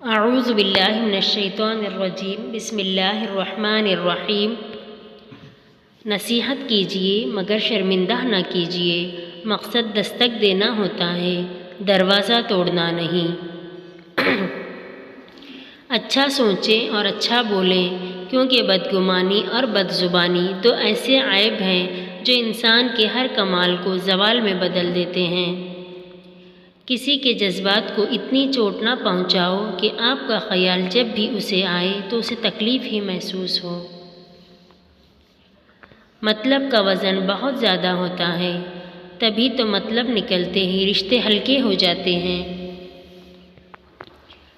اعوذ باللہ من الشیطان الرجیم بسم اللہ الرحمن الرحیم۔ نصیحت کیجیے مگر شرمندہ نہ کیجیے، مقصد دستک دینا ہوتا ہے، دروازہ توڑنا نہیں۔ اچھا سوچیں اور اچھا بولیں، کیونکہ بدگمانی اور بدزبانی دو ایسے عیب ہیں جو انسان کے ہر کمال کو زوال میں بدل دیتے ہیں۔ کسی کے جذبات کو اتنی چوٹ نہ پہنچاؤ کہ آپ کا خیال جب بھی اسے آئے تو اسے تکلیف ہی محسوس ہو۔ مطلب کا وزن بہت زیادہ ہوتا ہے، تبھی تو مطلب نکلتے ہی رشتے ہلکے ہو جاتے ہیں۔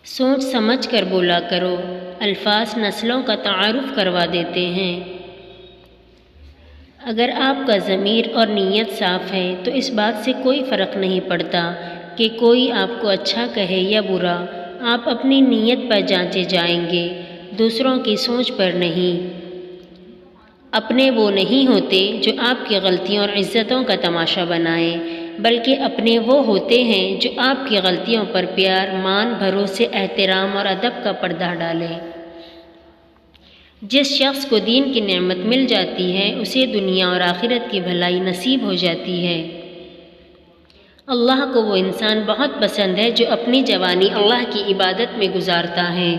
سوچ سمجھ کر بولا کرو، الفاظ نسلوں کا تعارف کروا دیتے ہیں۔ اگر آپ کا ضمیر اور نیت صاف ہے تو اس بات سے کوئی فرق نہیں پڑتا کہ کوئی آپ کو اچھا کہے یا برا، آپ اپنی نیت پر جانچے جائیں گے، دوسروں کی سوچ پر نہیں۔ اپنے وہ نہیں ہوتے جو آپ کی غلطیوں اور عزتوں کا تماشا بنائیں، بلکہ اپنے وہ ہوتے ہیں جو آپ کی غلطیوں پر پیار، مان، بھروسے، احترام اور ادب کا پردہ ڈالیں۔ جس شخص کو دین کی نعمت مل جاتی ہے اسے دنیا اور آخرت کی بھلائی نصیب ہو جاتی ہے۔ اللہ کو وہ انسان بہت پسند ہے جو اپنی جوانی اللہ کی عبادت میں گزارتا ہے۔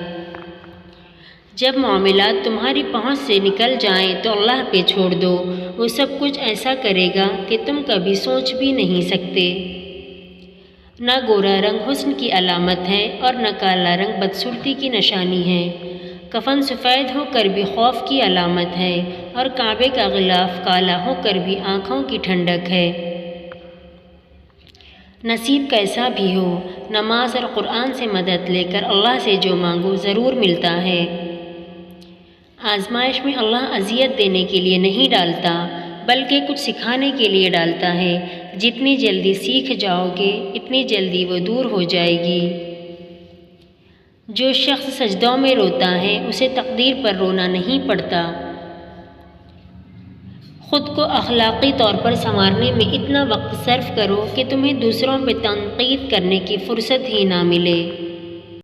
جب معاملات تمہاری پہنچ سے نکل جائیں تو اللہ پہ چھوڑ دو، وہ سب کچھ ایسا کرے گا کہ تم کبھی سوچ بھی نہیں سکتے۔ نہ گورا رنگ حسن کی علامت ہے اور نہ کالا رنگ بدسورتی کی نشانی ہے۔ کفن سفید ہو کر بھی خوف کی علامت ہے اور کعبے کا غلاف کالا ہو کر بھی آنکھوں کی ٹھنڈک ہے۔ نصیب کیسا بھی ہو، نماز اور قرآن سے مدد لے کر اللہ سے جو مانگو ضرور ملتا ہے۔ آزمائش میں اللہ اذیت دینے کے لیے نہیں ڈالتا بلکہ کچھ سکھانے کے لیے ڈالتا ہے۔ جتنی جلدی سیکھ جاؤ گے اتنی جلدی وہ دور ہو جائے گی۔ جو شخص سجدوں میں روتا ہے اسے تقدیر پر رونا نہیں پڑتا۔ خود کو اخلاقی طور پر سنوارنے میں اتنا وقت صرف کرو کہ تمہیں دوسروں پہ تنقید کرنے کی فرصت ہی نہ ملے۔